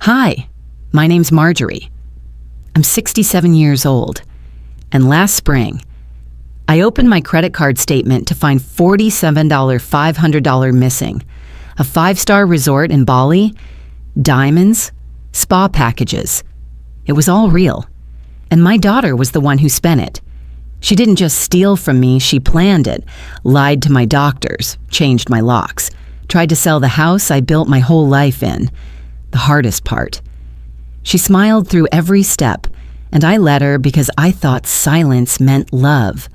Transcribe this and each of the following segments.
Hi, my name's Marjorie. I'm 67 years old, and last spring, I opened my credit card statement to find $47 $500 missing, a 5-star resort in Bali, diamonds, spa packages. It was all real, and my daughter was the one who spent it. She didn't just steal from me, she planned it, lied to my doctors, changed my locks, tried to sell the house I built my whole life in, the hardest part. She smiled through every step, and I let her because I thought silence meant love.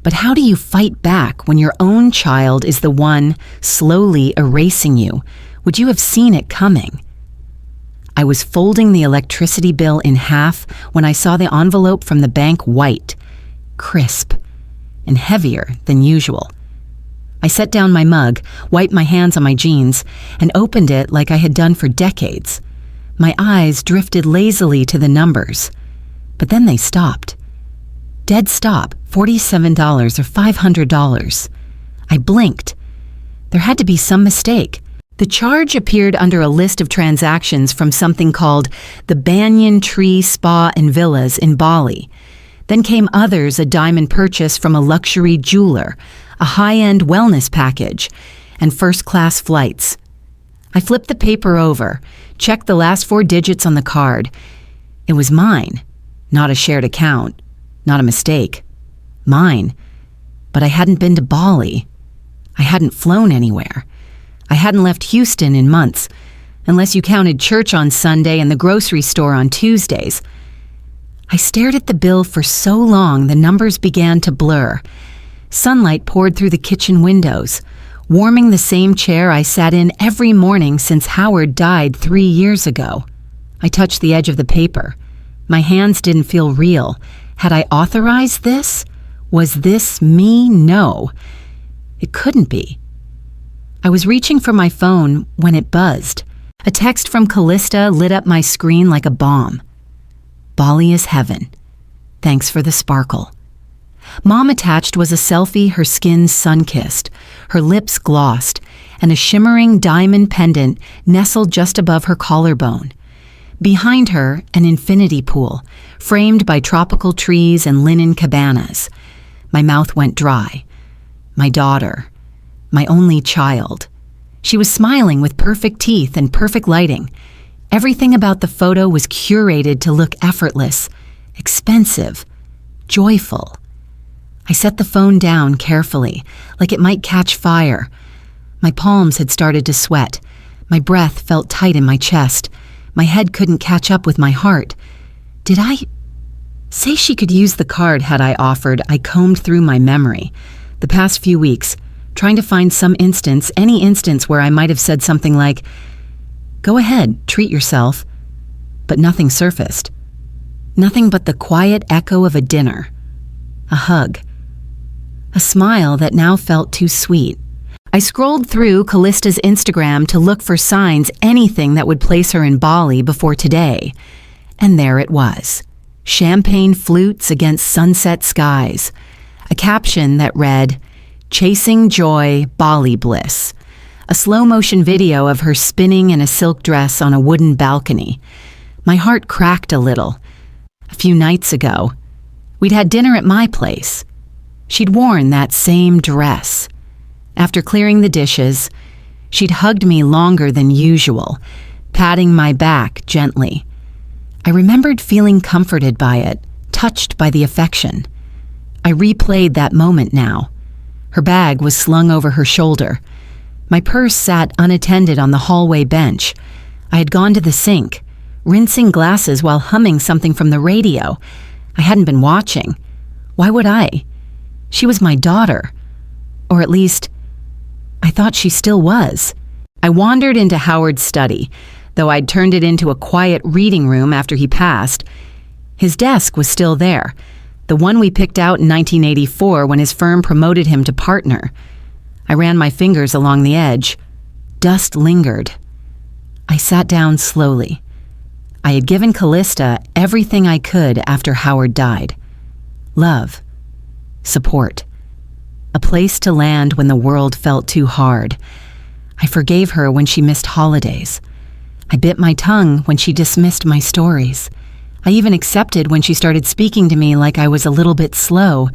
But how do you fight back when your own child is the one slowly erasing you? Would you have seen it coming? I was folding the electricity bill in half when I saw the envelope from the bank white, crisp, and heavier than usual. I set down my mug, wiped my hands on my jeans, and opened it like I had done for decades. My eyes drifted lazily to the numbers, but then they stopped. Dead stop, $47 or $500. I blinked. There had to be some mistake. The charge appeared under a list of transactions from something called the Banyan Tree Spa and Villas in Bali. Then came others, a diamond purchase from a luxury jeweler, a high-end wellness package, and first-class flights. I flipped the paper over, checked the last 4 digits on the card. It was mine, not a shared account, not a mistake. Mine. But I hadn't been to Bali. I hadn't flown anywhere. I hadn't left Houston in months, unless you counted church on Sunday and the grocery store on Tuesdays. I stared at the bill for so long the numbers began to blur. Sunlight poured through the kitchen windows, warming the same chair I sat in every morning since Howard died 3 years ago. I touched the edge of the paper. My hands didn't feel real. Had I authorized this? Was this me? No. It couldn't be. I was reaching for my phone when it buzzed. A text from Callista lit up my screen like a bomb. Bali is heaven. Thanks for the sparkle. Mom attached was a selfie, her skin sun-kissed, her lips glossed, and a shimmering diamond pendant nestled just above her collarbone. Behind her, an infinity pool, framed by tropical trees and linen cabanas. My mouth went dry. My daughter. My only child. She was smiling with perfect teeth and perfect lighting. Everything about the photo was curated to look effortless, expensive, joyful. I set the phone down carefully, like it might catch fire. My palms had started to sweat. My breath felt tight in my chest. My head couldn't catch up with my heart. Did I say she could use the card had I offered? I combed through my memory. The past few weeks, trying to find some instance, any instance where I might have said something like, "Go ahead, treat yourself." But nothing surfaced. Nothing but the quiet echo of a dinner. A hug. A smile that now felt too sweet. I scrolled through Callista's Instagram to look for signs, anything that would place her in Bali before today. And there it was. Champagne flutes against sunset skies. A caption that read, "Chasing Joy, Bali Bliss." A slow-motion video of her spinning in a silk dress on a wooden balcony. My heart cracked a little. A few nights ago, we'd had dinner at my place. She'd worn that same dress. After clearing the dishes, she'd hugged me longer than usual, patting my back gently. I remembered feeling comforted by it, touched by the affection. I replayed that moment now. Her bag was slung over her shoulder. My purse sat unattended on the hallway bench. I had gone to the sink, rinsing glasses while humming something from the radio. I hadn't been watching. Why would I? She was my daughter. Or at least, I thought she still was. I wandered into Howard's study, though I'd turned it into a quiet reading room after he passed. His desk was still there, the one we picked out in 1984 when his firm promoted him to partner. I ran my fingers along the edge. Dust lingered. I sat down slowly. I had given Callista everything I could after Howard died. Love. Support. A place to land when the world felt too hard. I forgave her when she missed holidays. I bit my tongue when she dismissed my stories. I even accepted when she started speaking to me like I was a little bit slow,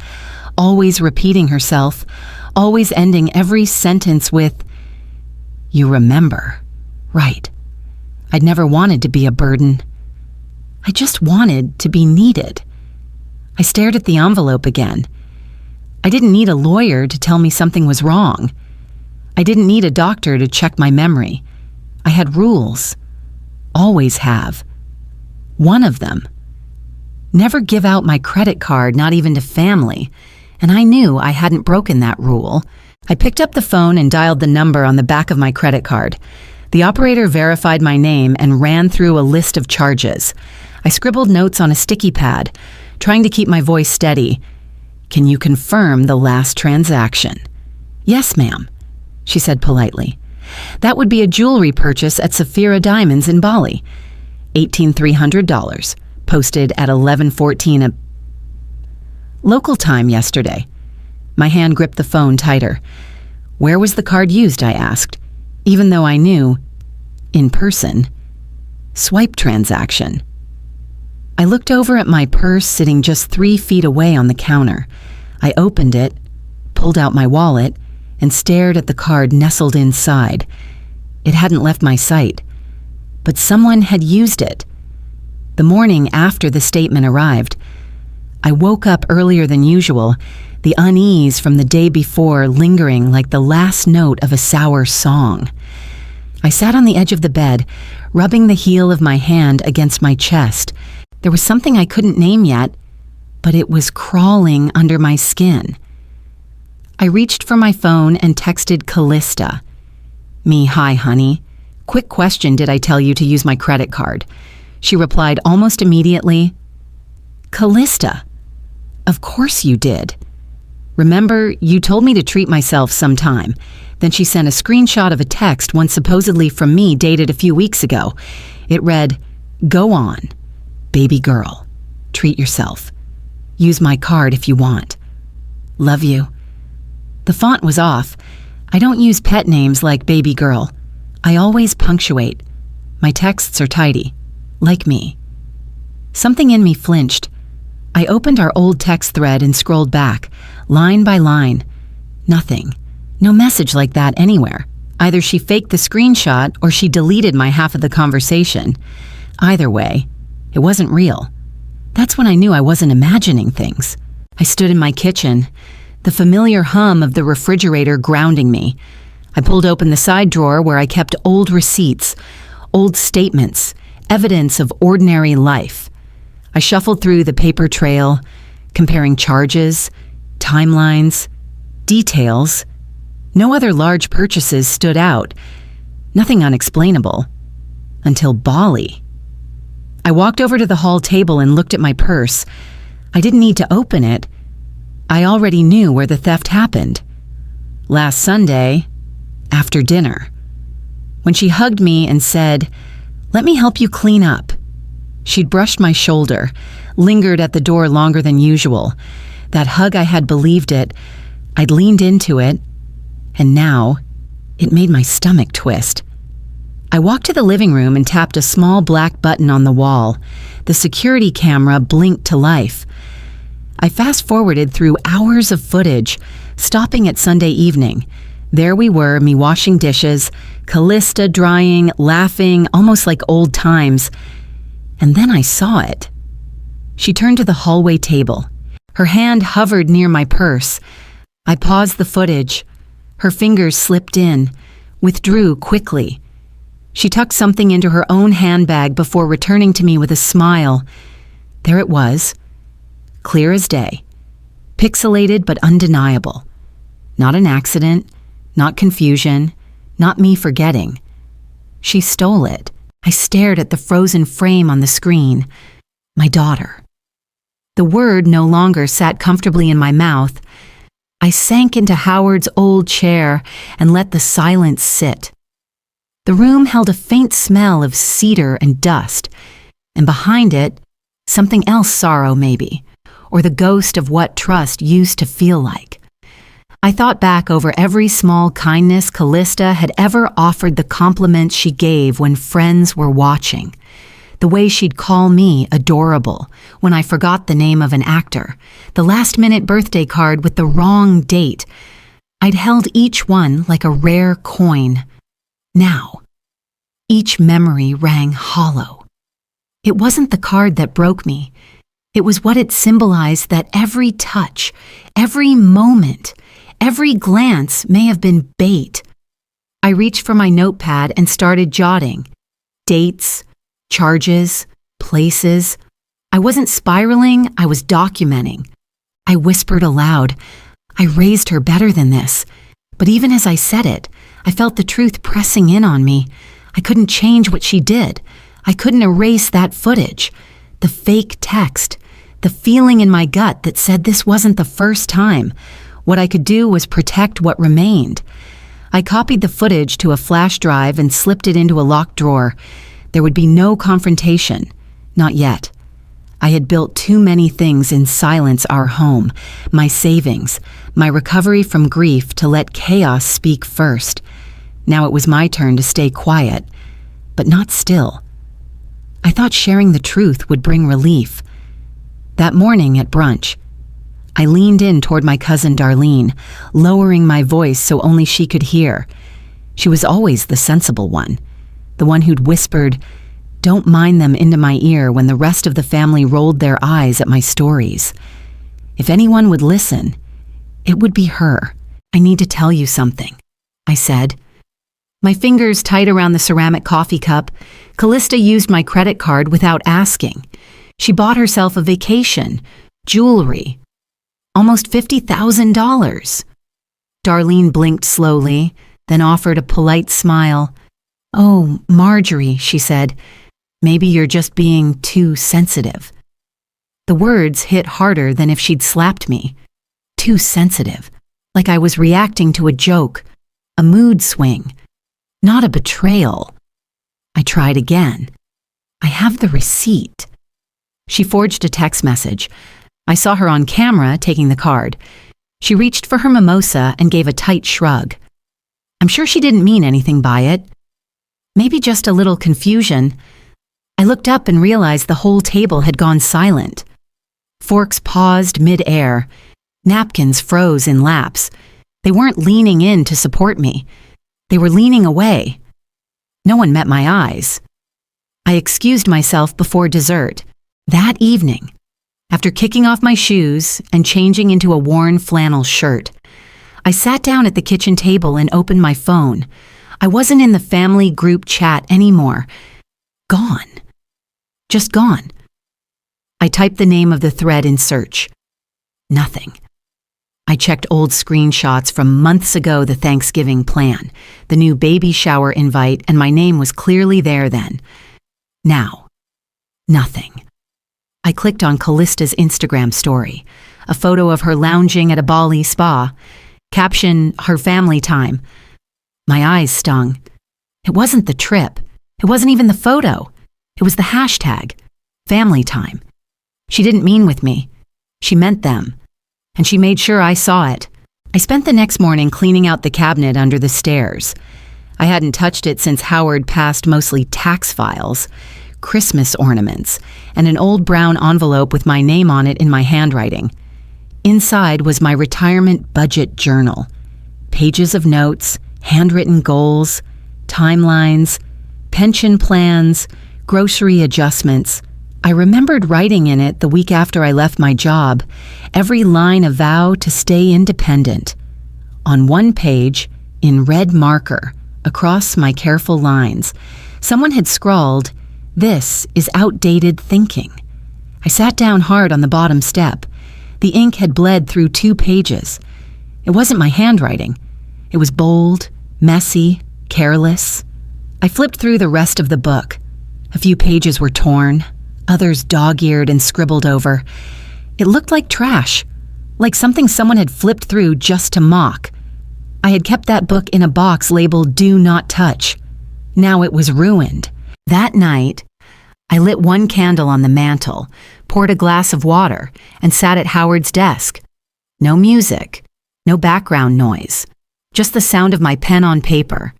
always repeating herself, always ending every sentence with, "You remember, right?" I'd never wanted to be a burden. I just wanted to be needed. I stared at the envelope again. I didn't need a lawyer to tell me something was wrong. I didn't need a doctor to check my memory. I had rules. Always have. One of them: never give out my credit card, not even to family. And I knew I hadn't broken that rule. I picked up the phone and dialed the number on the back of my credit card. The operator verified my name and ran through a list of charges. I scribbled notes on a sticky pad, trying to keep my voice steady. "Can you confirm the last transaction?" "Yes, ma'am," she said politely. "That would be a jewelry purchase at Saphira Diamonds in Bali. $18,300, posted at 11:14 local time yesterday." My hand gripped the phone tighter. "Where was the card used?" I asked, even though I knew, in person, swipe transaction. I looked over at my purse sitting just 3 feet away on the counter. I opened it, pulled out my wallet, and stared at the card nestled inside. It hadn't left my sight, but someone had used it. The morning after the statement arrived, I woke up earlier than usual, the unease from the day before lingering like the last note of a sour song. I sat on the edge of the bed, rubbing the heel of my hand against my chest. There was something I couldn't name yet, but it was crawling under my skin. I reached for my phone and texted Callista. "Me, hi, honey. Quick question, did I tell you to use my credit card?" She replied almost immediately, "Callista, of course you did. Remember, you told me to treat myself sometime." Then she sent a screenshot of a text, one supposedly from me, dated a few weeks ago. It read, "Go on, baby girl. Treat yourself. Use my card if you want. Love you." The font was off. I don't use pet names like baby girl. I always punctuate. My texts are tidy, like me. Something in me flinched. I opened our old text thread and scrolled back, line by line. Nothing. No message like that anywhere. Either she faked the screenshot or she deleted my half of the conversation. Either way, it wasn't real. That's when I knew I wasn't imagining things. I stood in my kitchen, the familiar hum of the refrigerator grounding me. I pulled open the side drawer where I kept old receipts, old statements, evidence of ordinary life. I shuffled through the paper trail, comparing charges, timelines, details. No other large purchases stood out, nothing unexplainable, until Bali. I walked over to the hall table and looked at my purse. I didn't need to open it. I already knew where the theft happened. Last Sunday, after dinner, when she hugged me and said, "Let me help you clean up." She'd brushed my shoulder, lingered at the door longer than usual. That hug, I had believed it. I'd leaned into it, and now it made my stomach twist. I walked to the living room and tapped a small black button on the wall. The security camera blinked to life. I fast-forwarded through hours of footage, stopping at Sunday evening. There we were, me washing dishes, Callista drying, laughing, almost like old times. And then I saw it. She turned to the hallway table. Her hand hovered near my purse. I paused the footage. Her fingers slipped in, withdrew quickly. She tucked something into her own handbag before returning to me with a smile. There it was, clear as day, pixelated but undeniable. Not an accident, not confusion, not me forgetting. She stole it. I stared at the frozen frame on the screen. My daughter. The word no longer sat comfortably in my mouth. I sank into Howard's old chair and let the silence sit. The room held a faint smell of cedar and dust, and behind it, something else, sorrow maybe, or the ghost of what trust used to feel like. I thought back over every small kindness Callista had ever offered, the compliments she gave when friends were watching, the way she'd call me adorable when I forgot the name of an actor, the last-minute birthday card with the wrong date. I'd held each one like a rare coin. Now, each memory rang hollow. It wasn't the card that broke me. It was what it symbolized, that every touch, every moment, every glance may have been bait. I reached for my notepad and started jotting. Dates, charges, places. I wasn't spiraling, I was documenting. I whispered aloud, I raised her better than this. But even as I said it, I felt the truth pressing in on me. I couldn't change what she did. I couldn't erase that footage. The fake text. The feeling in my gut that said this wasn't the first time. What I could do was protect what remained. I copied the footage to a flash drive and slipped it into a locked drawer. There would be no confrontation. Not yet. I had built too many things in silence: our home, my savings, my recovery from grief, to let chaos speak first. Now it was my turn to stay quiet, but not still. I thought sharing the truth would bring relief. That morning at brunch, I leaned in toward my cousin Darlene, lowering my voice so only she could hear. She was always the sensible one, the one who'd whispered, "Don't mind them," into my ear when the rest of the family rolled their eyes at my stories. If anyone would listen, it would be her. "I need to tell you something," I said. My fingers tight around the ceramic coffee cup, Callista used my credit card without asking. She bought herself a vacation, jewelry, almost $50,000. Darlene blinked slowly, then offered a polite smile. "Oh, Marjorie," she said, "maybe you're just being too sensitive." The words hit harder than if she'd slapped me. Too sensitive, like I was reacting to a joke, a mood swing, not a betrayal. I tried again. "I have the receipt." She forged a text message. I saw her on camera taking the card. She reached for her mimosa and gave a tight shrug. I'm sure she didn't mean anything by it. Maybe just a little confusion. I looked up and realized the whole table had gone silent. Forks paused mid-air. Napkins froze in laps. They weren't leaning in to support me. They were leaning away. No one met my eyes. I excused myself before dessert. That evening, after kicking off my shoes and changing into a worn flannel shirt, I sat down at the kitchen table and opened my phone. I wasn't in the family group chat anymore. Gone. Just gone. I typed the name of the thread in search. Nothing. I checked old screenshots from months ago, the Thanksgiving plan, the new baby shower invite, and my name was clearly there then. Now, nothing. I clicked on Callista's Instagram story, a photo of her lounging at a Bali spa, caption, "Her family time." My eyes stung. It wasn't the trip. It wasn't even the photo. It was the hashtag, family time. She didn't mean with me. She meant them. And she made sure I saw it. I spent the next morning cleaning out the cabinet under the stairs. I hadn't touched it since Howard passed mostly tax files, Christmas ornaments, and an old brown envelope with my name on it in my handwriting. Inside was my retirement budget journal. Pages of notes, handwritten goals, timelines, pension plans, grocery adjustments. I remembered writing in it the week after I left my job, every line a vow to stay independent. On one page, in red marker, across my careful lines, someone had scrawled, "This is outdated thinking." I sat down hard on the bottom step. The ink had bled through 2 pages. It wasn't my handwriting. It was bold, messy, careless. I flipped through the rest of the book. A few pages were torn, others dog-eared and scribbled over. It looked like trash, like something someone had flipped through just to mock. I had kept that book in a box labeled "Do Not Touch." Now it was ruined. That night, I lit one candle on the mantel, poured a glass of water, and sat at Howard's desk. No music, No background noise, just the sound of my pen on paper.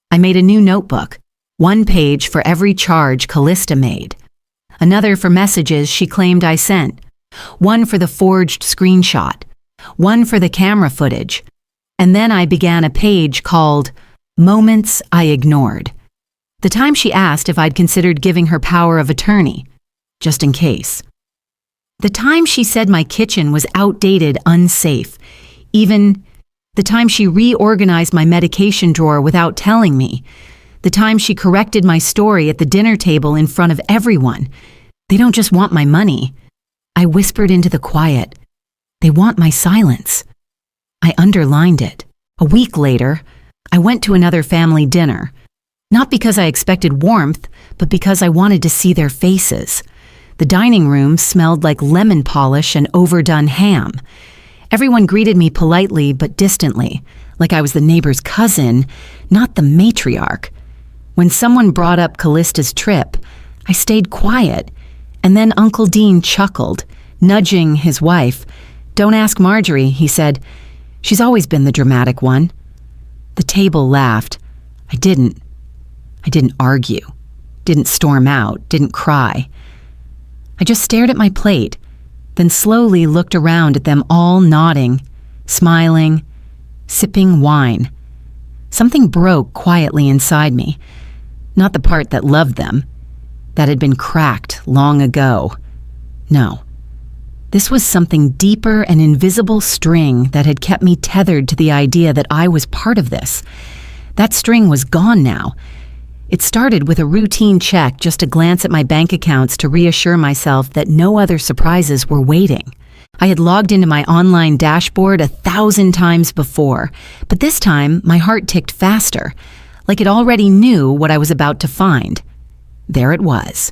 I made a new notebook, one page for every charge Callista made, another for messages she claimed I sent, one for the forged screenshot, one for the camera footage, and then I began a page called Moments I Ignored. The time she asked if I'd considered giving her power of attorney, just in case. The time she said my kitchen was outdated, unsafe. Even the time she reorganized my medication drawer without telling me. The time she corrected my story at the dinner table in front of everyone. They don't just want my money. I whispered into the quiet. They want my silence. I underlined it. A week later, I went to another family dinner. Not because I expected warmth, but because I wanted to see their faces. The dining room smelled like lemon polish and overdone ham. Everyone greeted me politely but distantly, like I was the neighbor's cousin, not the matriarch. When someone brought up Callista's trip, I stayed quiet, and then Uncle Dean chuckled, nudging his wife. "Don't ask Marjorie," he said. "She's always been the dramatic one." The table laughed. I didn't argue, didn't storm out, didn't cry. I just stared at my plate, then slowly looked around at them all nodding, smiling, sipping wine. Something broke quietly inside me. Not the part that loved them, that had been cracked long ago. No. This was something deeper, an invisible string that had kept me tethered to the idea that I was part of this. That string was gone now. It started with a routine check, just a glance at my bank accounts to reassure myself that no other surprises were waiting. I had logged into my online dashboard 1,000 times before, but this time my heart ticked faster, like it already knew what I was about to find. There it was.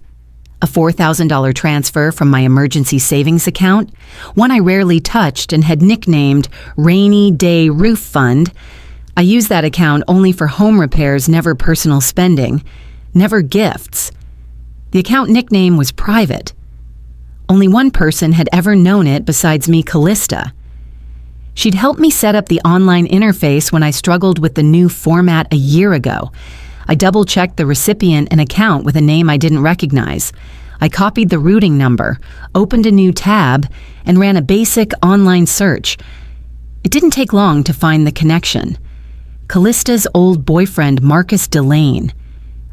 A $4,000 transfer from my emergency savings account, one I rarely touched and had nicknamed Rainy Day Roof Fund. I used that account only for home repairs, never personal spending, never gifts. The account nickname was private. Only one person had ever known it besides me, Callista. She'd helped me set up the online interface when I struggled with the new format a year ago. I double-checked the recipient and account with a name I didn't recognize. I copied the routing number, opened a new tab, and ran a basic online search. It didn't take long to find the connection. Callista's old boyfriend, Marcus Delane.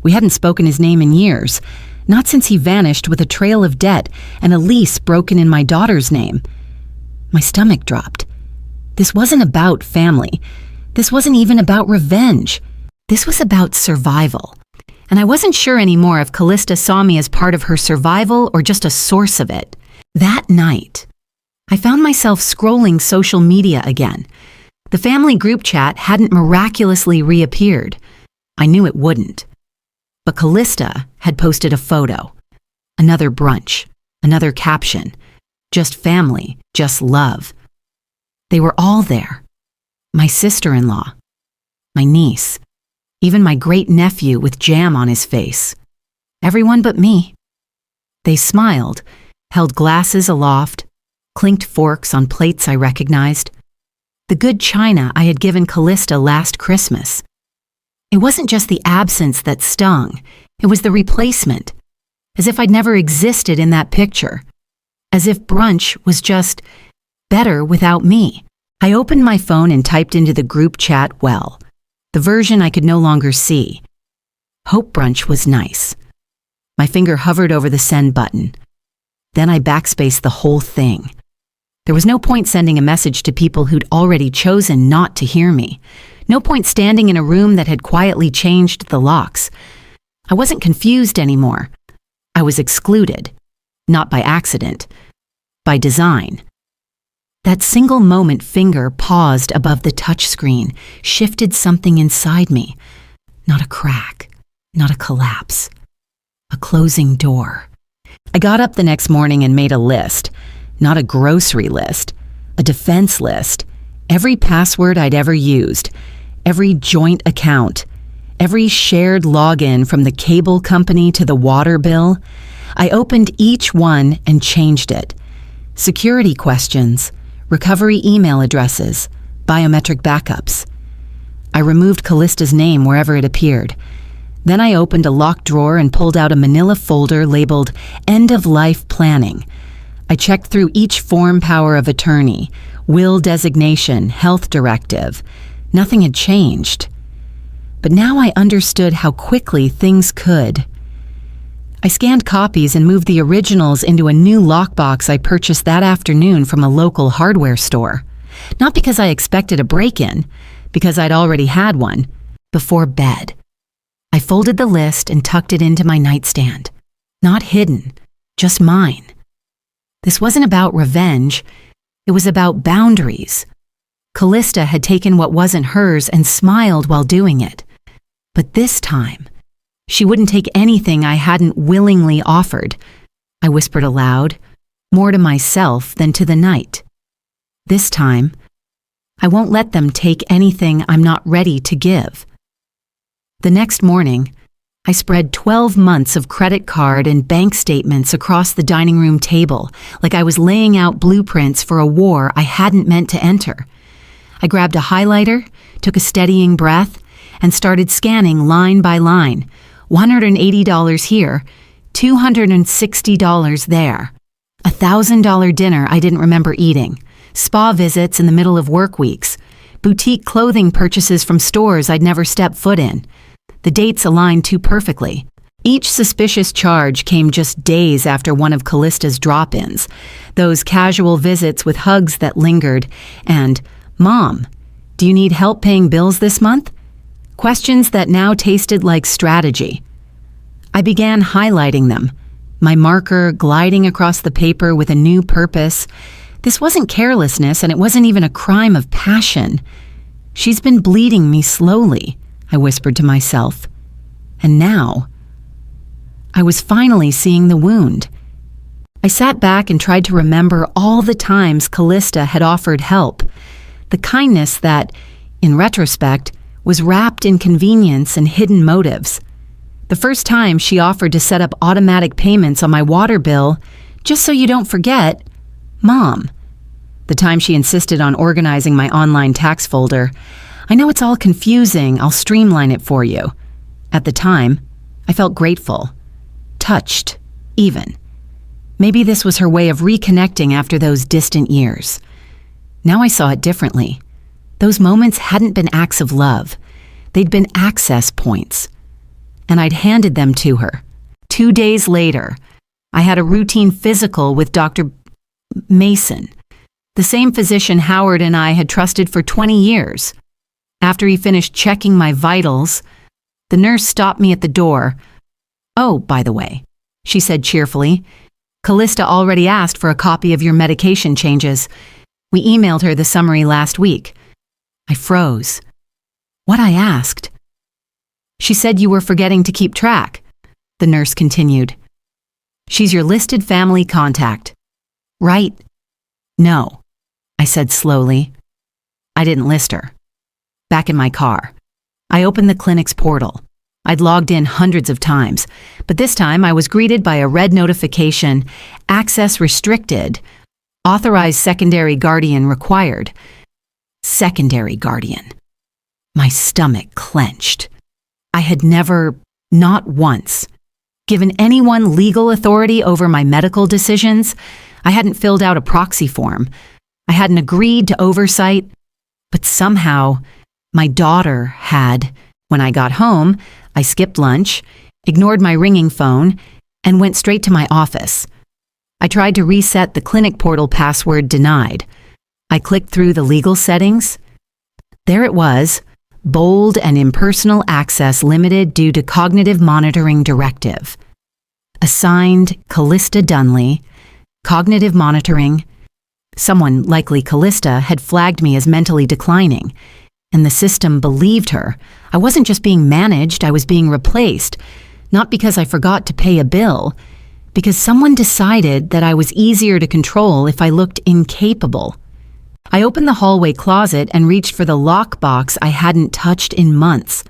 We hadn't spoken his name in years, not since he vanished with a trail of debt and a lease broken in my daughter's name. My stomach dropped. This wasn't about family. This wasn't even about revenge. This was about survival. And I wasn't sure anymore if Callista saw me as part of her survival or just a source of it. That night, I found myself scrolling social media again. The family group chat hadn't miraculously reappeared. I knew it wouldn't. But Callista had posted a photo. Another brunch. Another caption. Just family. Just love. They were all there. My sister-in-law. My niece. Even my great-nephew with jam on his face. Everyone but me. They smiled, held glasses aloft, clinked forks on plates I recognized. The good china I had given Callista last Christmas. It wasn't just the absence that stung, it was the replacement. As if I'd never existed in that picture. As if brunch was just better without me. I opened my phone and typed into the group chat the version I could no longer see. Hope brunch was nice. My finger hovered over the send button. Then I backspaced the whole thing. There was no point sending a message to people who'd already chosen not to hear me. No point standing in a room that had quietly changed the locks. I wasn't confused anymore. I was excluded. Not by accident. By design. That single moment finger paused above the touchscreen, shifted something inside me. Not a crack. Not a collapse. A closing door. I got up the next morning and made a list. Not a grocery list, a defense list. Every password I'd ever used, every joint account, every shared login from the cable company to the water bill. I opened each one and changed it. Security questions, recovery email addresses, biometric backups. I removed Callista's name wherever it appeared. Then I opened a locked drawer and pulled out a manila folder labeled End of Life Planning. I checked through each form: power of attorney, will designation, health directive. Nothing had changed. But now I understood how quickly things could. I scanned copies and moved the originals into a new lockbox I purchased that afternoon from a local hardware store. Not because I expected a break-in, because I'd already had one, before bed. I folded the list and tucked it into my nightstand. Not hidden, just mine. This wasn't about revenge, it was about boundaries. Callista had taken what wasn't hers and smiled while doing it. But this time, she wouldn't take anything I hadn't willingly offered. I whispered aloud, more to myself than to the night. This time, I won't let them take anything I'm not ready to give. The next morning, I spread 12 months of credit card and bank statements across the dining room table, like I was laying out blueprints for a war I hadn't meant to enter. I grabbed a highlighter, took a steadying breath, and started scanning line by line. $180 here, $260 there. $1,000 dinner I didn't remember eating. Spa visits in the middle of work weeks. Boutique clothing purchases from stores I'd never stepped foot in. The dates aligned too perfectly. Each suspicious charge came just days after one of Callista's drop-ins. Those casual visits with hugs that lingered, and, "Mom, do you need help paying bills this month?" Questions that now tasted like strategy. I began highlighting them, my marker gliding across the paper with a new purpose. This wasn't carelessness, and it wasn't even a crime of passion. "She's been bleeding me slowly," I whispered to myself. And now, I was finally seeing the wound. I sat back and tried to remember all the times Callista had offered help. The kindness that, in retrospect, was wrapped in convenience and hidden motives. The first time she offered to set up automatic payments on my water bill, "Just so you don't forget, Mom." The time she insisted on organizing my online tax folder. "I know it's all confusing, I'll streamline it for you." At the time, I felt grateful, touched, even. Maybe this was her way of reconnecting after those distant years. Now I saw it differently. Those moments hadn't been acts of love. They'd been access points. And I'd handed them to her. 2 days later, I had a routine physical with Dr. Mason, the same physician Howard and I had trusted for 20 years. After he finished checking my vitals, the nurse stopped me at the door. "Oh, by the way," she said cheerfully, "Callista already asked for a copy of your medication changes. We emailed her the summary last week." I froze. What I asked? "She said you were forgetting to keep track," the nurse continued. "She's your listed family contact." "Right?" "No," I said slowly. I didn't list her. Back in my car, I opened the clinic's portal. I'd logged in hundreds of times, but this time I was greeted by a red notification, "Access restricted, authorized secondary guardian required." Secondary guardian. My stomach clenched. I had never, not once, given anyone legal authority over my medical decisions. I hadn't filled out a proxy form. I hadn't agreed to oversight, but somehow my daughter had. When I got home, I skipped lunch, ignored my ringing phone, and went straight to my office. I tried to reset the clinic portal password, denied. I clicked through the legal settings. There it was, bold and impersonal access limited due to cognitive monitoring directive. Assigned Callista Dunley, cognitive monitoring. Someone, likely Callista, had flagged me as mentally declining, and the system believed her. I wasn't just being managed, I was being replaced, not because I forgot to pay a bill, because someone decided that I was easier to control if I looked incapable. I opened the hallway closet and reached for the lockbox I hadn't touched in months.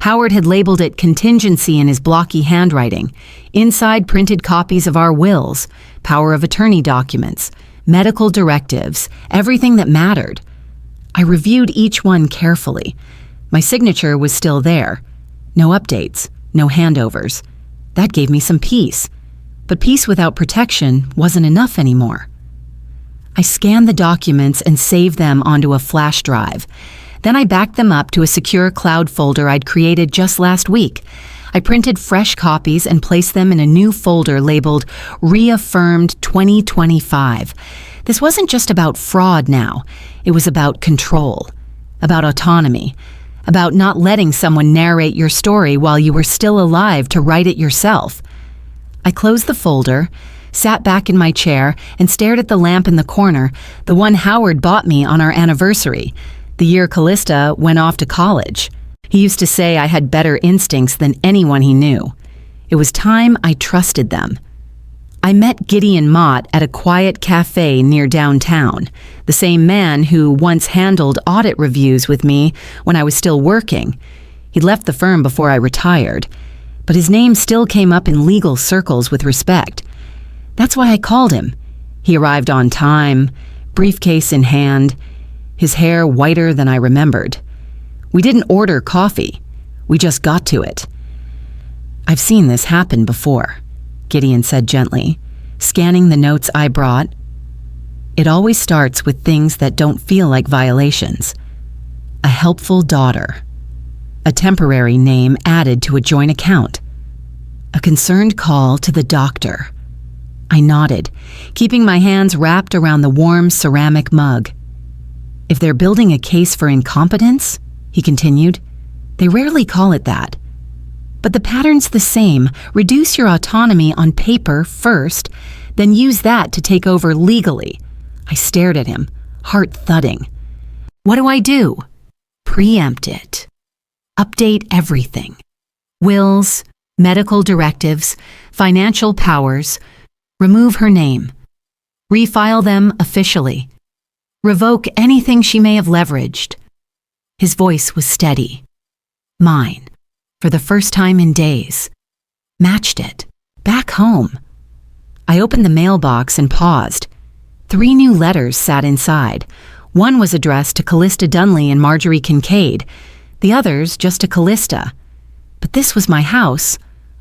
Howard had labeled it contingency in his blocky handwriting. Inside, printed copies of our wills, power of attorney documents, medical directives, everything that mattered. I reviewed each one carefully. My signature was still there. No updates, no handovers. That gave me some peace. But peace without protection wasn't enough anymore. I scanned the documents and saved them onto a flash drive. Then I backed them up to a secure cloud folder I'd created just last week. I printed fresh copies and placed them in a new folder labeled Reaffirmed 2025. This wasn't just about fraud now. It was about control, about autonomy, about not letting someone narrate your story while you were still alive to write it yourself. I closed the folder, sat back in my chair, and stared at the lamp in the corner, the one Howard bought me on our anniversary, the year Callista went off to college. He used to say I had better instincts than anyone he knew. It was time I trusted them. I met Gideon Mott at a quiet cafe near downtown, the same man who once handled audit reviews with me when I was still working. He'd left the firm before I retired, but his name still came up in legal circles with respect. That's why I called him. He arrived on time, briefcase in hand, his hair whiter than I remembered. We didn't order coffee. We just got to it. "I've seen this happen before," Gideon said gently, scanning the notes I brought. "It always starts with things that don't feel like violations. A helpful daughter. A temporary name added to a joint account. A concerned call to the doctor." I nodded, keeping my hands wrapped around the warm ceramic mug. "If they're building a case for incompetence," he continued, "they rarely call it that. But the pattern's the same. Reduce your autonomy on paper first, then use that to take over legally." I stared at him, heart thudding. "What do I do?" "Preempt it. Update everything. Wills, medical directives, financial powers. Remove her name. Refile them officially. Revoke anything she may have leveraged." His voice was steady. Mine, for the first time in days, matched it. Back home. I opened the mailbox and paused. 3 new letters sat inside. One was addressed to Callista Dunley and Marjorie Kincaid, the others just to Callista. But this was my house.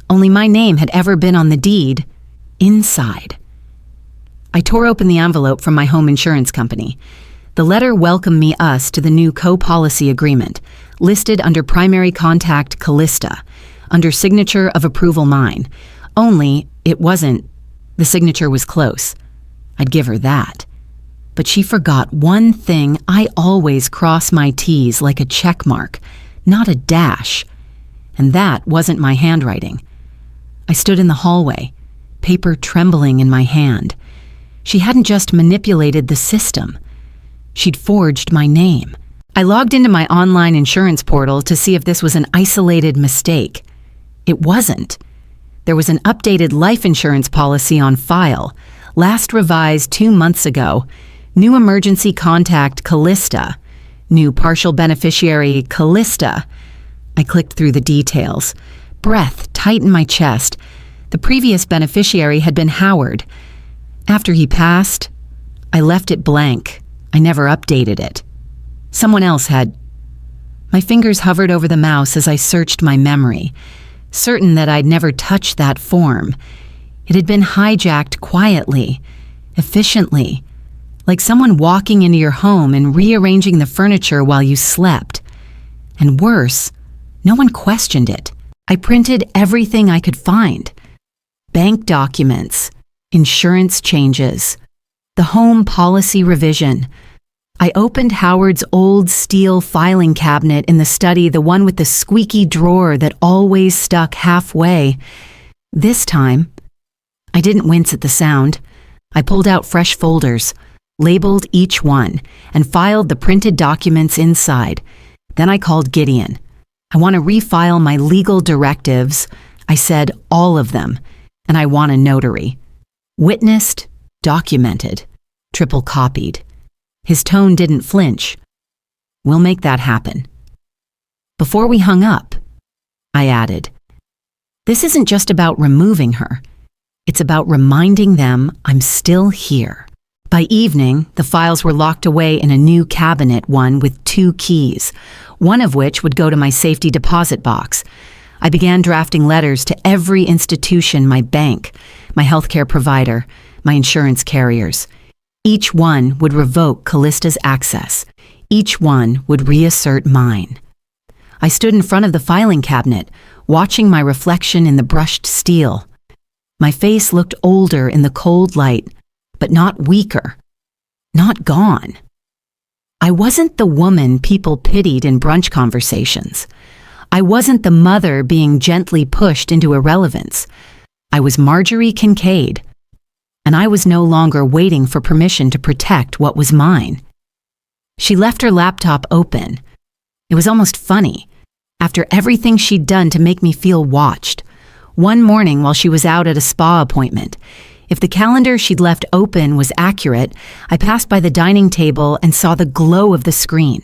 Only my name had ever been on the deed. Inside. I tore open the envelope from my home insurance company. The letter welcomed us to the new co-policy agreement, listed under primary contact Callista, under signature of approval mine. Only, it wasn't. The signature was close. I'd give her that. But she forgot one thing I always cross my T's like a check mark, not a dash. And that wasn't my handwriting. I stood in the hallway, paper trembling in my hand. She hadn't just manipulated the system. She'd forged my name. I logged into my online insurance portal to see if this was an isolated mistake. It wasn't. There was an updated life insurance policy on file, last revised 2 months ago. New emergency contact Callista. New partial beneficiary Callista. I clicked through the details. Breath tight in my chest. The previous beneficiary had been Howard. After he passed, I left it blank. I never updated it. Someone else had. My fingers hovered over the mouse as I searched my memory, certain that I'd never touched that form. It had been hijacked quietly, efficiently, like someone walking into your home and rearranging the furniture while you slept. And worse, no one questioned it. I printed everything I could find. Bank documents, insurance changes, the home policy revision. I opened Howard's old steel filing cabinet in the study, the one with the squeaky drawer that always stuck halfway. This time, I didn't wince at the sound. I pulled out fresh folders, labeled each one, and filed the printed documents inside. Then I called Gideon. "I want to refile my legal directives." I said all of them. "And I want a notary. Witnessed, documented, triple copied." His tone didn't flinch. "We'll make that happen." Before we hung up, I added, "This isn't just about removing her. It's about reminding them I'm still here. By evening, the files were locked away in a new cabinet, one with 2 keys, one of which would go to my safety deposit box. I began drafting letters to every institution, my bank, my healthcare provider, my insurance carriers. Each one would revoke Callista's access. Each one would reassert mine. I stood in front of the filing cabinet, watching my reflection in the brushed steel. My face looked older in the cold light, but not weaker, not gone. I wasn't the woman people pitied in brunch conversations. I wasn't the mother being gently pushed into irrelevance. I was Marjorie Kincaid, and I was no longer waiting for permission to protect what was mine. She left her laptop open. It was almost funny. After everything she'd done to make me feel watched, one morning while she was out at a spa appointment, if the calendar she'd left open was accurate, I passed by the dining table and saw the glow of the screen.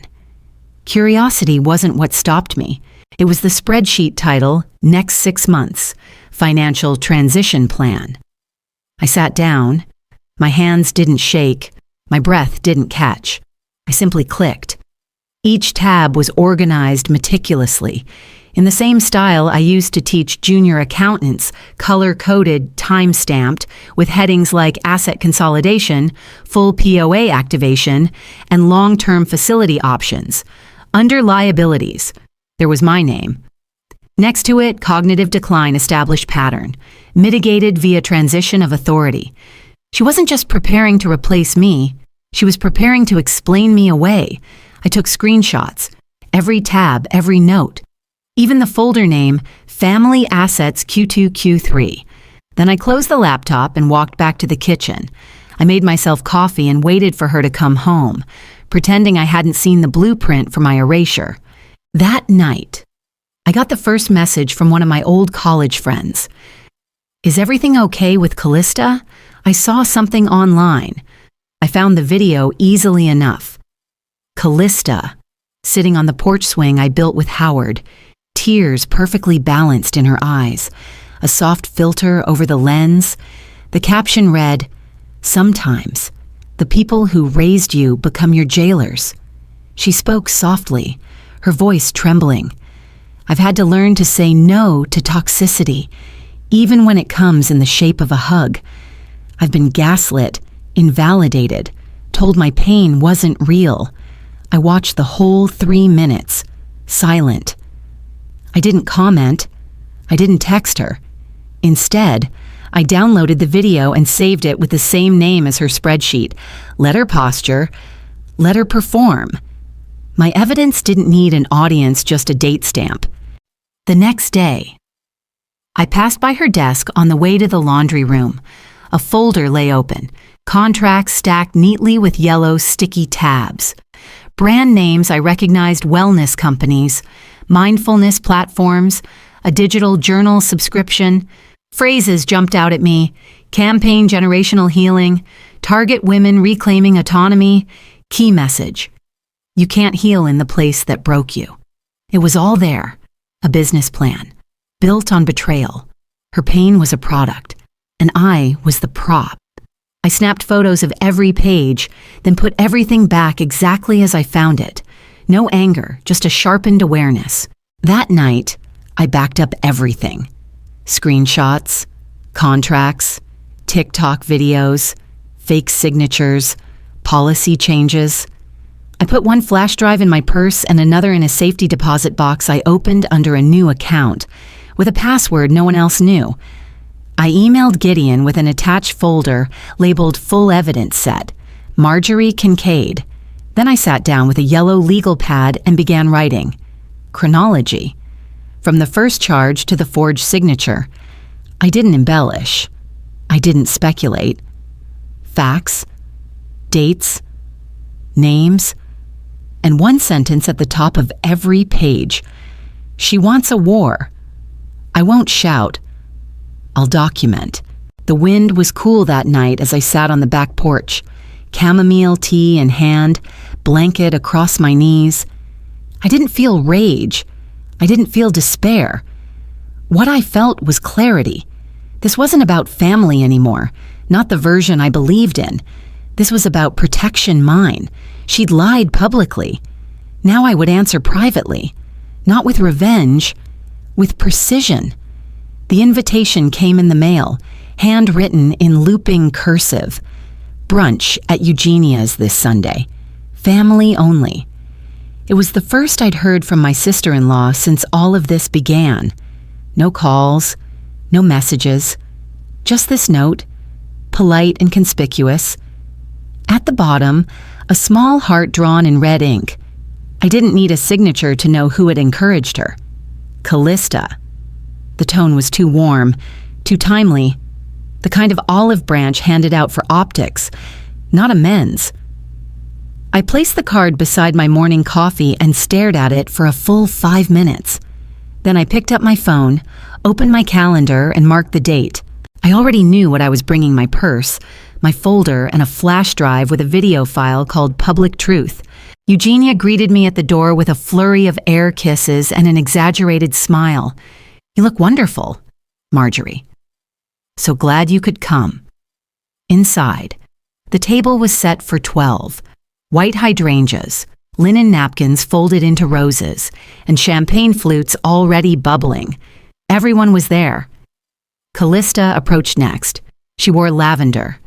Curiosity wasn't what stopped me. It was the spreadsheet title, Next 6 Months, Financial Transition Plan. I sat down. My hands didn't shake. My breath didn't catch. I simply clicked. Each tab was organized meticulously, in the same style I used to teach junior accountants, color-coded, time-stamped, with headings like asset consolidation, full POA activation, and long-term facility options. Under liabilities, there was my name. Next to it, cognitive decline established pattern, mitigated via transition of authority. She wasn't just preparing to replace me, she was preparing to explain me away. I took screenshots, every tab, every note, even the folder name, Family Assets Q2Q3. Then I closed the laptop and walked back to the kitchen. I made myself coffee and waited for her to come home, pretending I hadn't seen the blueprint for my erasure. That night, I got the first message from one of my old college friends. Is everything okay with Callista? I saw something online. I found the video easily enough. Callista, sitting on the porch swing I built with Howard, tears perfectly balanced in her eyes, a soft filter over the lens. The caption read, "Sometimes, the people who raised you become your jailers." She spoke softly, her voice trembling. I've had to learn to say no to toxicity, even when it comes in the shape of a hug. I've been gaslit, invalidated, told my pain wasn't real. I watched the whole 3 minutes, silent. I didn't comment. I didn't text her. Instead, I downloaded the video and saved it with the same name as her spreadsheet. Let her posture. Let her perform. My evidence didn't need an audience, just a date stamp. The next day, I passed by her desk on the way to the laundry room. A folder lay open, contracts stacked neatly with yellow, sticky tabs. Brand names I recognized, wellness companies, mindfulness platforms, a digital journal subscription. Phrases jumped out at me: campaign generational healing, target women reclaiming autonomy, key message: you can't heal in the place that broke you. It was all there, a business plan, built on betrayal. Her pain was a product, and I was the prop. I snapped photos of every page, then put everything back exactly as I found it. No anger, just a sharpened awareness. That night, I backed up everything. Screenshots, contracts, TikTok videos, fake signatures, policy changes. I put one flash drive in my purse and another in a safety deposit box I opened under a new account, with a password no one else knew. I emailed Gideon with an attached folder labeled Full Evidence Set, Marjorie Kincaid. Then I sat down with a yellow legal pad and began writing. Chronology. From the first charge to the forged signature. I didn't embellish. I didn't speculate. Facts, dates, names, and one sentence at the top of every page. She wants a war. I won't shout. I'll document. The wind was cool that night as I sat on the back porch, chamomile tea in hand, blanket across my knees. I didn't feel rage. I didn't feel despair. What I felt was clarity. This wasn't about family anymore, not the version I believed in. This was about protection mine. She'd lied publicly. Now I would answer privately, not with revenge, with precision. The invitation came in the mail, handwritten in looping cursive. Brunch at Eugenia's this Sunday. Family only. It was the first I'd heard from my sister-in-law since all of this began. No calls, no messages, just this note, polite and conspicuous. At the bottom, a small heart drawn in red ink. I didn't need a signature to know who had encouraged her. Callista. The tone was too warm, too timely, the kind of olive branch handed out for optics, not amends. I placed the card beside my morning coffee and stared at it for a full 5 minutes. Then I picked up my phone, opened my calendar, and marked the date. I already knew what I was bringing: my purse, my folder, and a flash drive with a video file called Public Truth. Eugenia greeted me at the door with a flurry of air kisses and an exaggerated smile. "You look wonderful, Marjorie. So glad you could come." Inside, the table was set for 12. White hydrangeas, linen napkins folded into roses, and champagne flutes already bubbling. Everyone was there. Callista approached next. She wore lavender.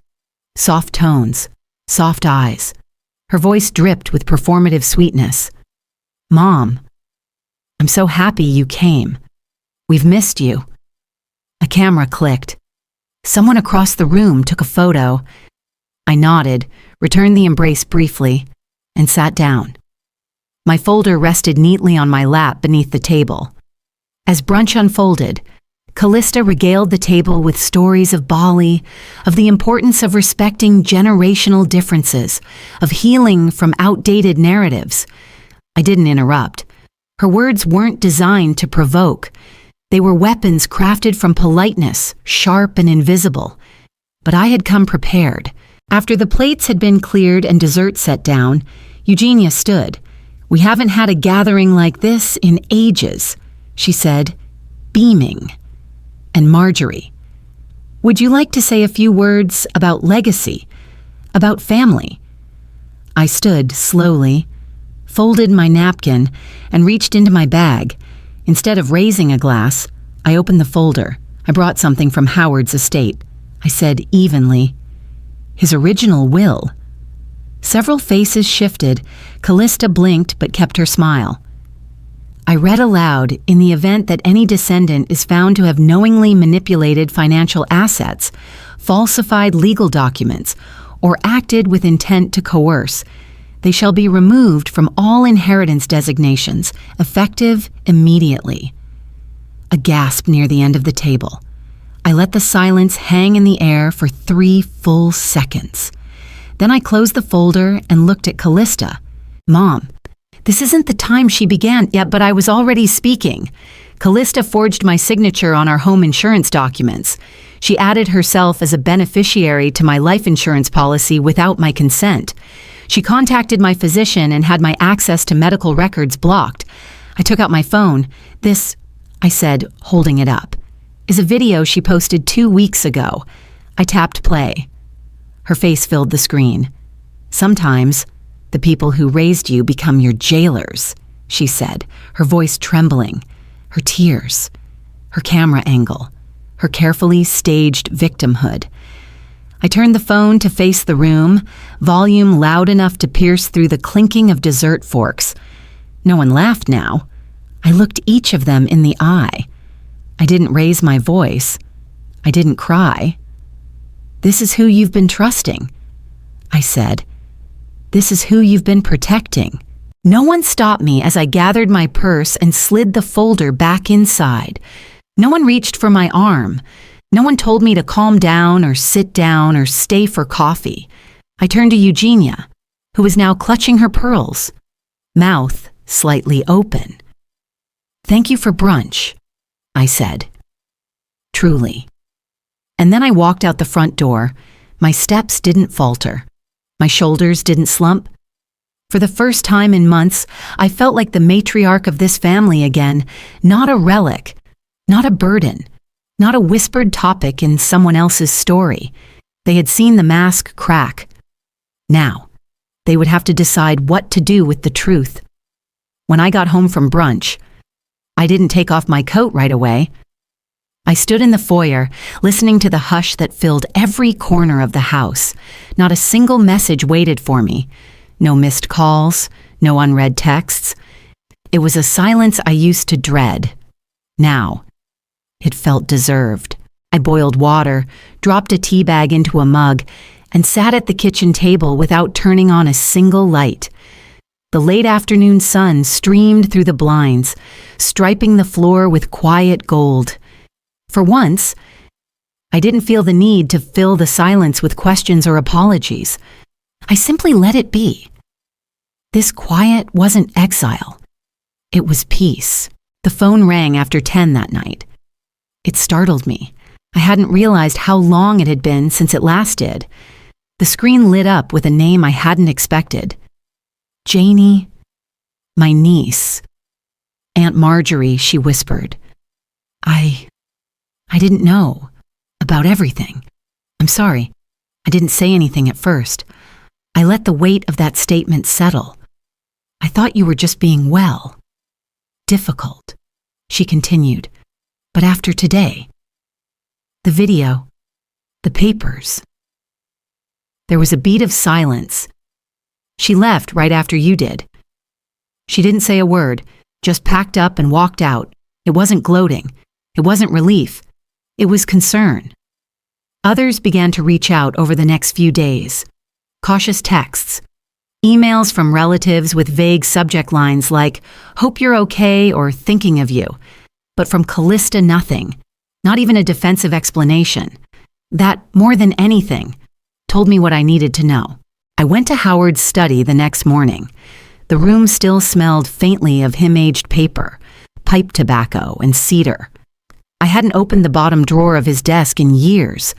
Soft tones, soft eyes. Her voice dripped with performative sweetness. "Mom, I'm so happy you came. We've missed you." A camera clicked. Someone across the room took a photo. I nodded, returned the embrace briefly, and sat down. My folder rested neatly on my lap beneath the table. As brunch unfolded, Callista regaled the table with stories of Bali, of the importance of respecting generational differences, of healing from outdated narratives. I didn't interrupt. Her words weren't designed to provoke. They were weapons crafted from politeness, sharp and invisible. But I had come prepared. After the plates had been cleared and dessert set down, Eugenia stood. "We haven't had a gathering like this in ages," she said, beaming. "And Marjorie, would you like to say a few words about legacy, about family?" I stood slowly, folded my napkin, and reached into my bag. Instead of raising a glass, I opened the folder. I brought something from Howard's estate. I said evenly, "His original will." Several faces shifted. Callista blinked but kept her smile. I read aloud, "In the event that any descendant is found to have knowingly manipulated financial assets, falsified legal documents, or acted with intent to coerce, they shall be removed from all inheritance designations, effective immediately." A gasp near the end of the table. I let the silence hang in the air for 3 full seconds. Then I closed the folder and looked at Callista. "Mom, this isn't the time she began yet, but I was already speaking. Callista forged my signature on our home insurance documents. She added herself as a beneficiary to my life insurance policy without my consent. She contacted my physician and had my access to medical records blocked. I took out my phone. This," I said, holding it up, "is a video she posted 2 weeks ago." I tapped play. Her face filled the screen. "Sometimes the people who raised you become your jailers," she said, her voice trembling, her tears, her camera angle, her carefully staged victimhood. I turned the phone to face the room, volume loud enough to pierce through the clinking of dessert forks. No one laughed now. I looked each of them in the eye. I didn't raise my voice. I didn't cry. "This is who you've been trusting," I said. "This is who you've been protecting." No one stopped me as I gathered my purse and slid the folder back inside. No one reached for my arm. No one told me to calm down or sit down or stay for coffee. I turned to Eugenia, who was now clutching her pearls, mouth slightly open. "Thank you for brunch," I said. Truly. And then I walked out the front door. My steps didn't falter. My shoulders didn't slump. For the first time in months, I felt like the matriarch of this family again, not a relic, not a burden, not a whispered topic in someone else's story. They had seen the mask crack. Now, they would have to decide what to do with the truth. When I got home from brunch, I didn't take off my coat right away. I stood in the foyer, listening to the hush that filled every corner of the house. Not a single message waited for me. No missed calls, no unread texts. It was a silence I used to dread. Now, it felt deserved. I boiled water, dropped a tea bag into a mug, and sat at the kitchen table without turning on a single light. The late afternoon sun streamed through the blinds, striping the floor with quiet gold. For once, I didn't feel the need to fill the silence with questions or apologies. I simply let it be. This quiet wasn't exile. It was peace. The phone rang after 10 that night. It startled me. I hadn't realized how long it had been since it last did. The screen lit up with a name I hadn't expected. Janie, my niece. Aunt Marjorie, she whispered. I didn't know about everything. I'm sorry. I didn't say anything at first. I let the weight of that statement settle. I thought you were just being well. Difficult, she continued. But after today, the video, the papers. There was a beat of silence. She left right after you did. She didn't say a word, just packed up and walked out. It wasn't gloating. It wasn't relief. It was concern. Others began to reach out over the next few days. Cautious texts, emails from relatives with vague subject lines like, "Hope you're okay," or "Thinking of you." But from Callista, nothing. Not even a defensive explanation. That, more than anything, told me what I needed to know. I went to Howard's study the next morning. The room still smelled faintly of him-aged paper, pipe tobacco, and cedar. I hadn't opened the bottom drawer of his desk in years,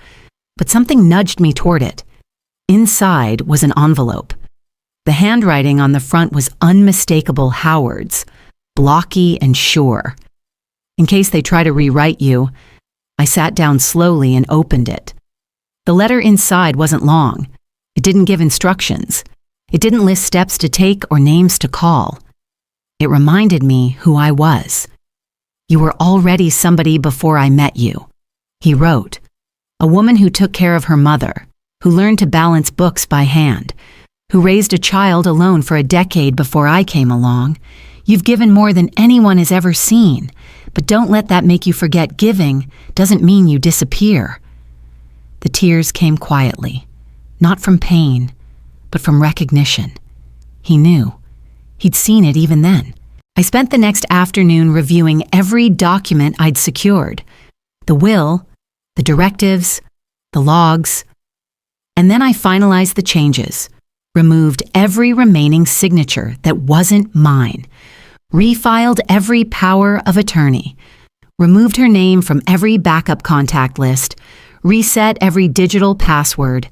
but something nudged me toward it. Inside was an envelope. The handwriting on the front was unmistakable Howard's, blocky and sure. In case they try to rewrite you, I sat down slowly and opened it. The letter inside wasn't long. It didn't give instructions. It didn't list steps to take or names to call. It reminded me who I was. You were already somebody before I met you, he wrote. A woman who took care of her mother, who learned to balance books by hand, who raised a child alone for a decade before I came along. You've given more than anyone has ever seen, but don't let that make you forget giving doesn't mean you disappear. The tears came quietly, not from pain, but from recognition. He knew. He'd seen it even then. I spent the next afternoon reviewing every document I'd secured. The will, the directives, the logs. And then I finalized the changes, removed every remaining signature that wasn't mine, refiled every power of attorney, removed her name from every backup contact list, reset every digital password.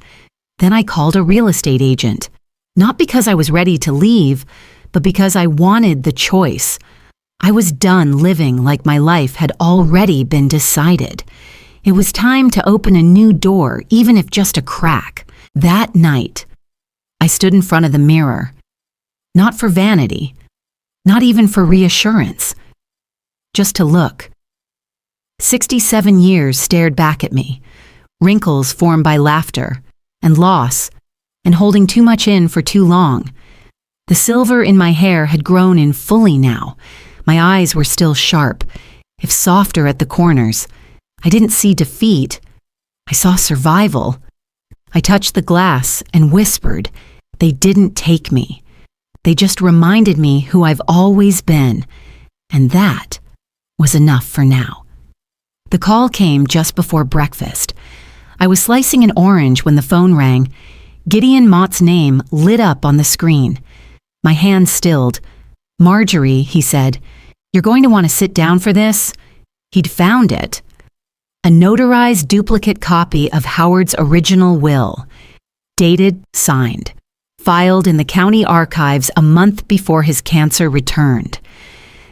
Then I called a real estate agent, not because I was ready to leave, but because I wanted the choice. I was done living like my life had already been decided. It was time to open a new door, even if just a crack. That night, I stood in front of the mirror, not for vanity, not even for reassurance, just to look. 67 years stared back at me, wrinkles formed by laughter and loss and holding too much in for too long. The silver in my hair had grown in fully now. My eyes were still sharp, if softer at the corners. I didn't see defeat. I saw survival. I touched the glass and whispered, "They didn't take me. They just reminded me who I've always been." And that was enough for now. The call came just before breakfast. I was slicing an orange when the phone rang. Gideon Mott's name lit up on the screen. My hand stilled. "Marjorie," he said, "you're going to want to sit down for this." He'd found it. A notarized duplicate copy of Howard's original will. Dated, signed. Filed in the county archives a month before his cancer returned.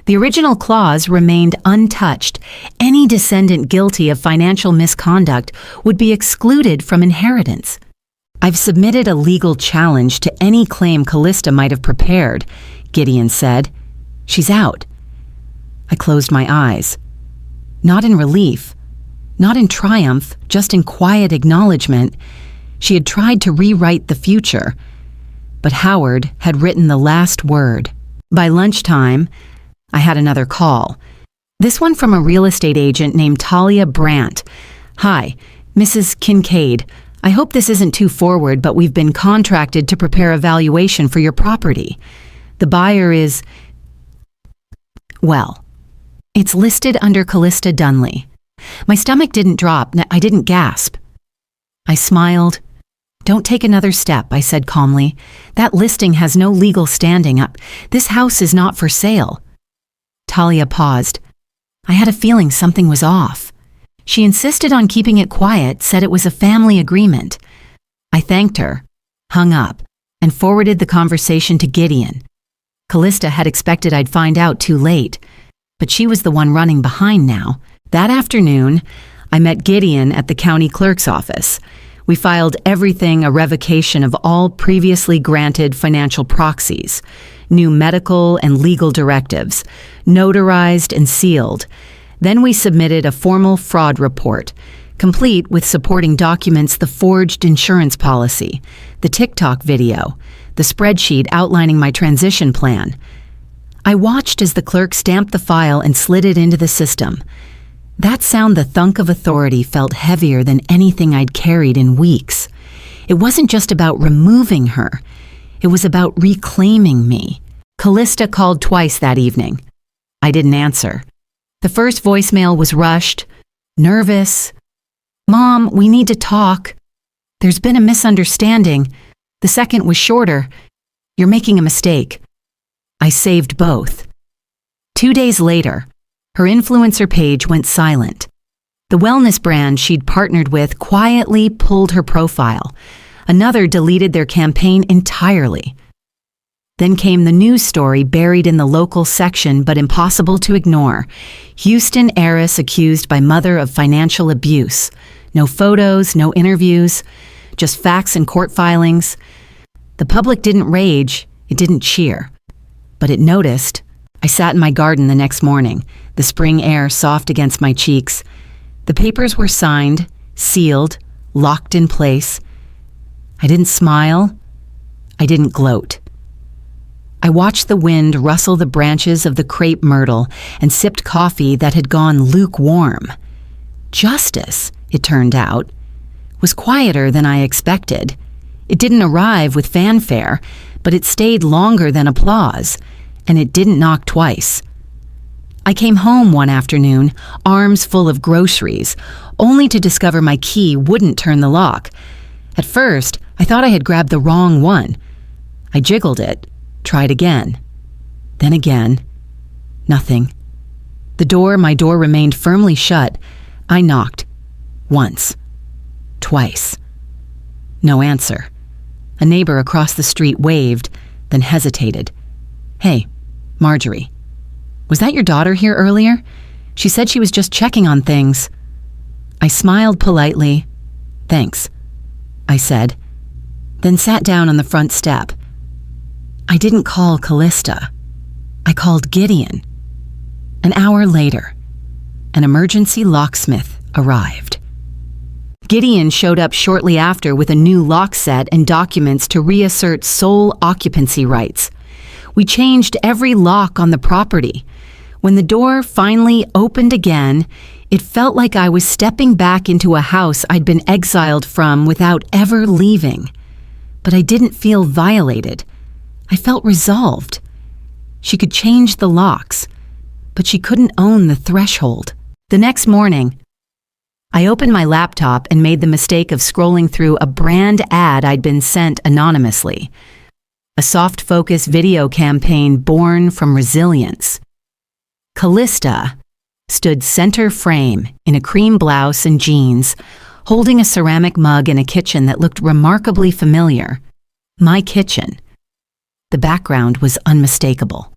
The original clause remained untouched. Any descendant guilty of financial misconduct would be excluded from inheritance. "I've submitted a legal challenge to any claim Callista might have prepared," Gideon said. "She's out." I closed my eyes. Not in relief, not in triumph, just in quiet acknowledgement. She had tried to rewrite the future, but Howard had written the last word. By lunchtime, I had another call. This one from a real estate agent named Talia Brandt. "Hi, Mrs. Kincaid. I hope this isn't too forward, but we've been contracted to prepare a valuation for your property. The buyer is, well, it's listed under Callista Dunley." My stomach didn't drop. I didn't gasp. I smiled. "Don't take another step," I said calmly. "That listing has no legal standing up. This house is not for sale." Talia paused. I had a feeling something was off. She insisted on keeping it quiet, said it was a family agreement. I thanked her, hung up, and forwarded the conversation to Gideon. Callista had expected I'd find out too late, but she was the one running behind now. That afternoon, I met Gideon at the county clerk's office. We filed everything a revocation of all previously granted financial proxies, new medical and legal directives, notarized and sealed. Then we submitted a formal fraud report, complete with supporting documents, the forged insurance policy, the TikTok video, the spreadsheet outlining my transition plan. I watched as the clerk stamped the file and slid it into the system. That sound, the thunk of authority, felt heavier than anything I'd carried in weeks. It wasn't just about removing her. It was about reclaiming me. Callista called twice that evening. I didn't answer. The first voicemail was rushed, nervous. "Mom, we need to talk. There's been a misunderstanding." The second was shorter. "You're making a mistake." I saved both. 2 days later, her influencer page went silent. The wellness brand she'd partnered with quietly pulled her profile. Another deleted their campaign entirely. Then came the news story buried in the local section but impossible to ignore. Houston heiress accused by mother of financial abuse. No photos, no interviews, just facts and court filings. The public didn't rage, it didn't cheer, but it noticed. I sat in my garden the next morning, the spring air soft against my cheeks. The papers were signed, sealed, locked in place. I didn't smile. I didn't gloat. I watched the wind rustle the branches of the crepe myrtle and sipped coffee that had gone lukewarm. Justice, it turned out, was quieter than I expected. It didn't arrive with fanfare, but it stayed longer than applause, and it didn't knock twice. I came home one afternoon, arms full of groceries, only to discover my key wouldn't turn the lock. At first, I thought I had grabbed the wrong one. I jiggled it, tried again, then again. Nothing. My door remained firmly shut. I knocked. Once. Twice. No answer. A neighbor across the street waved, then hesitated. "Hey, Marjorie. Was that your daughter here earlier? She said she was just checking on things." I smiled politely. "Thanks," I said, then sat down on the front step. I didn't call Callista. I called Gideon. An hour later, an emergency locksmith arrived. Gideon showed up shortly after with a new lock set and documents to reassert sole occupancy rights. We changed every lock on the property. When the door finally opened again, it felt like I was stepping back into a house I'd been exiled from without ever leaving. But I didn't feel violated. I felt resolved. She could change the locks, but she couldn't own the threshold. The next morning, I opened my laptop and made the mistake of scrolling through a brand ad I'd been sent anonymously. A soft-focus video campaign born from resilience. Callista stood center frame in a cream blouse and jeans, holding a ceramic mug in a kitchen that looked remarkably familiar. My kitchen. The background was unmistakable.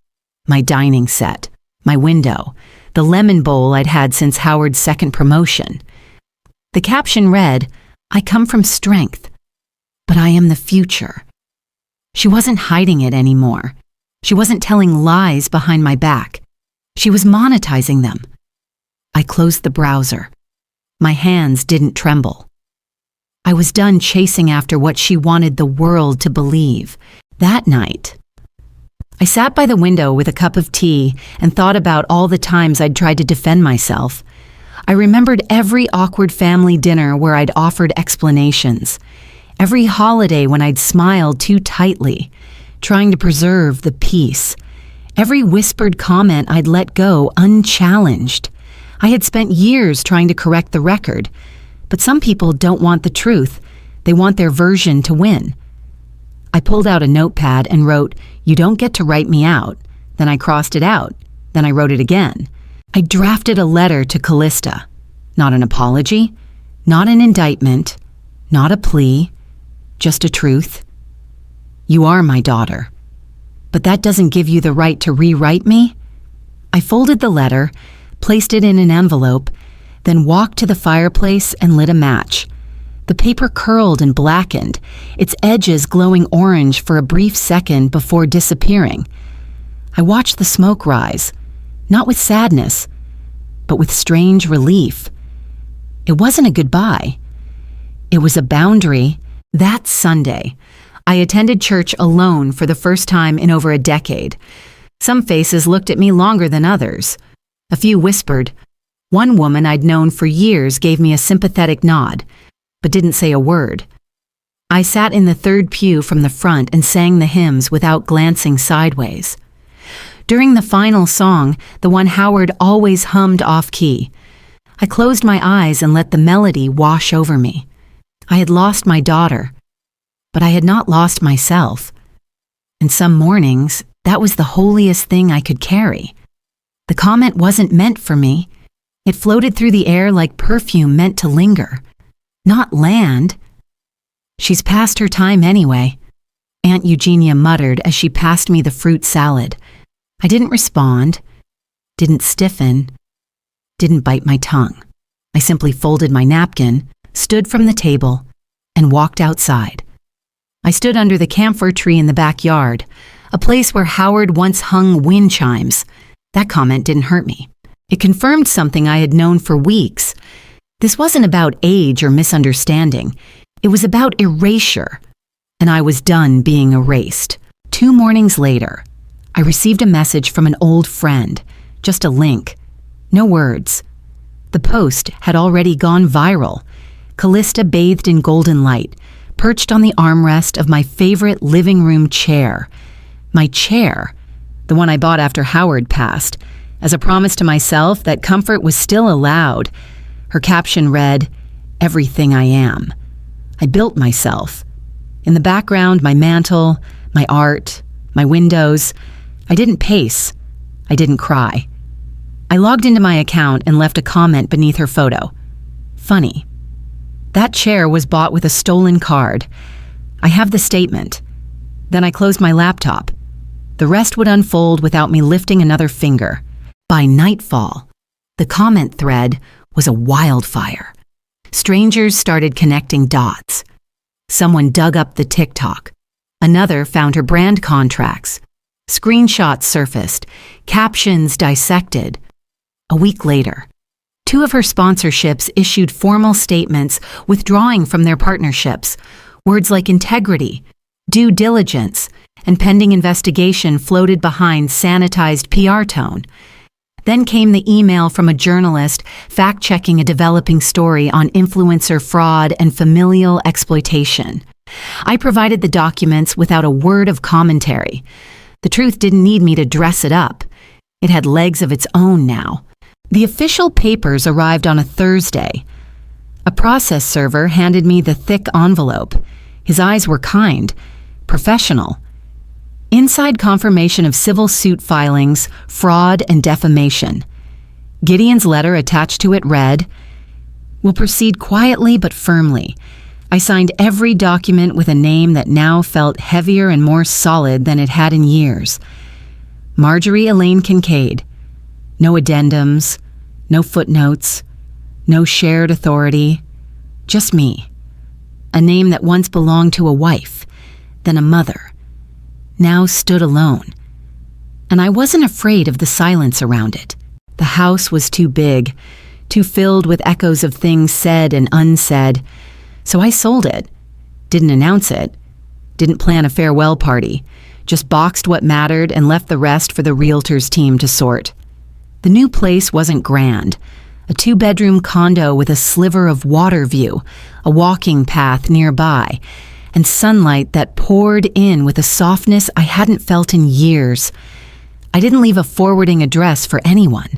My dining set, my window, the lemon bowl I'd had since Howard's second promotion. The caption read, "I come from strength." but I am the future. She wasn't hiding it anymore. She wasn't telling lies behind my back. She was monetizing them. I closed the browser. My hands didn't tremble. I was done chasing after what she wanted the world to believe. That night, I sat by the window with a cup of tea and thought about all the times I'd tried to defend myself. I remembered every awkward family dinner where I'd offered explanations, every holiday when I'd smiled too tightly, trying to preserve the peace, every whispered comment I'd let go unchallenged. I had spent years trying to correct the record, but some people don't want the truth. They want their version to win. I pulled out a notepad and wrote, "You don't get to write me out." Then I crossed it out. Then I wrote it again. I drafted a letter to Callista. Not an apology, not an indictment, not a plea, just a truth. You are my daughter, but that doesn't give you the right to rewrite me. I folded the letter, placed it in an envelope, then walked to the fireplace and lit a match. The paper curled and blackened, its edges glowing orange for a brief second before disappearing. I watched the smoke rise, not with sadness, but with strange relief. It wasn't a goodbye. It was a boundary. That Sunday, I attended church alone for the first time in over a decade. Some faces looked at me longer than others. A few whispered. One woman I'd known for years gave me a sympathetic nod, but didn't say a word. I sat in the third pew from the front and sang the hymns without glancing sideways. During the final song, the one Howard always hummed off-key, I closed my eyes and let the melody wash over me. I had lost my daughter, but I had not lost myself. And some mornings, that was the holiest thing I could carry. The comment wasn't meant for me. It floated through the air like perfume meant to linger, not land. She's past her time anyway, Aunt Eugenia muttered as she passed me the fruit salad. I didn't respond, didn't stiffen, didn't bite my tongue. I simply folded my napkin, stood from the table, and walked outside. I stood under the camphor tree in the backyard, a place where Howard once hung wind chimes. That comment didn't hurt me. It confirmed something I had known for weeks. This wasn't about age or misunderstanding. It was about erasure, and I was done being erased. 2 mornings later, I received a message from an old friend, just a link, no words. The post had already gone viral. Callista bathed in golden light, perched on the armrest of my favorite living room chair. My chair, the one I bought after Howard passed, as a promise to myself that comfort was still allowed. Her caption read, "Everything I am." I built myself. In the background, my mantle, my art, my windows. I didn't pace. I didn't cry. I logged into my account and left a comment beneath her photo. Funny. That chair was bought with a stolen card. I have the statement. Then I closed my laptop. The rest would unfold without me lifting another finger. By nightfall, the comment thread was a wildfire. Strangers started connecting dots. Someone dug up the TikTok. Another found her brand contracts. Screenshots surfaced. Captions dissected. A week later, 2 of her sponsorships issued formal statements withdrawing from their partnerships. Words like integrity, due diligence, and pending investigation floated behind sanitized PR tone. Then came the email from a journalist fact-checking a developing story on influencer fraud and familial exploitation. I provided the documents without a word of commentary. The truth didn't need me to dress it up. It had legs of its own now. The official papers arrived on a Thursday. A process server handed me the thick envelope. His eyes were kind, professional. Inside confirmation of civil suit filings, fraud, and defamation. Gideon's letter attached to it read, "Will proceed quietly but firmly." I signed every document with a name that now felt heavier and more solid than it had in years. Marjorie Elaine Kincaid. No addendums, no footnotes, no shared authority, just me. a name that once belonged to a wife, then a mother, now stood alone. And I wasn't afraid of the silence around it. The house was too big, too filled with echoes of things said and unsaid, so I sold it. Didn't announce it. Didn't plan a farewell party. Just boxed what mattered and left the rest for the realtors team to sort. The new place wasn't grand. A 2-bedroom condo with a sliver of water view, a walking path nearby, and sunlight that poured in with a softness I hadn't felt in years. I didn't leave a forwarding address for anyone.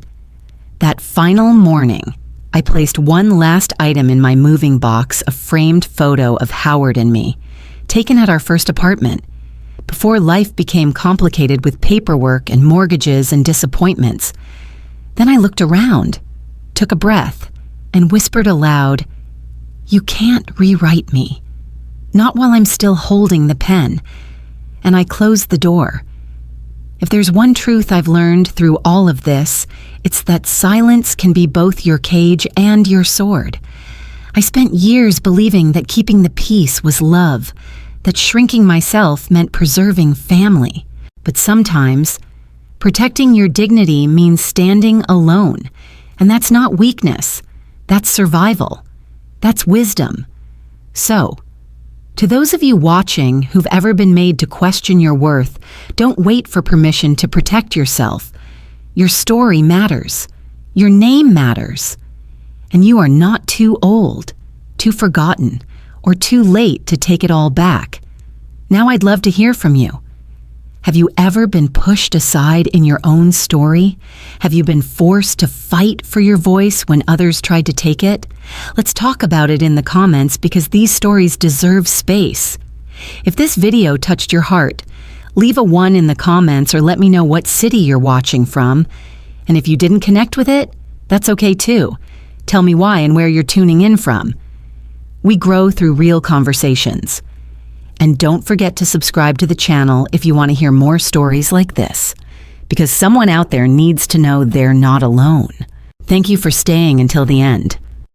That final morning, I placed one last item in my moving box, a framed photo of Howard and me, taken at our first apartment, before life became complicated with paperwork and mortgages and disappointments. Then I looked around, took a breath, and whispered aloud, "You can't rewrite me. Not while I'm still holding the pen." And I closed the door. If there's one truth I've learned through all of this, it's that silence can be both your cage and your sword. I spent years believing that keeping the peace was love, that shrinking myself meant preserving family. But sometimes, protecting your dignity means standing alone. And that's not weakness. That's survival. That's wisdom. So, to those of you watching who've ever been made to question your worth, don't wait for permission to protect yourself. Your story matters. Your name matters. And you are not too old, too forgotten, or too late to take it all back. Now I'd love to hear from you. Have you ever been pushed aside in your own story? Have you been forced to fight for your voice when others tried to take it? Let's talk about it in the comments because these stories deserve space. If this video touched your heart, leave a 1 in the comments or let me know what city you're watching from. And if you didn't connect with it, that's okay too. Tell me why and where you're tuning in from. We grow through real conversations. And don't forget to subscribe to the channel if you want to hear more stories like this, because someone out there needs to know they're not alone. Thank you for staying until the end.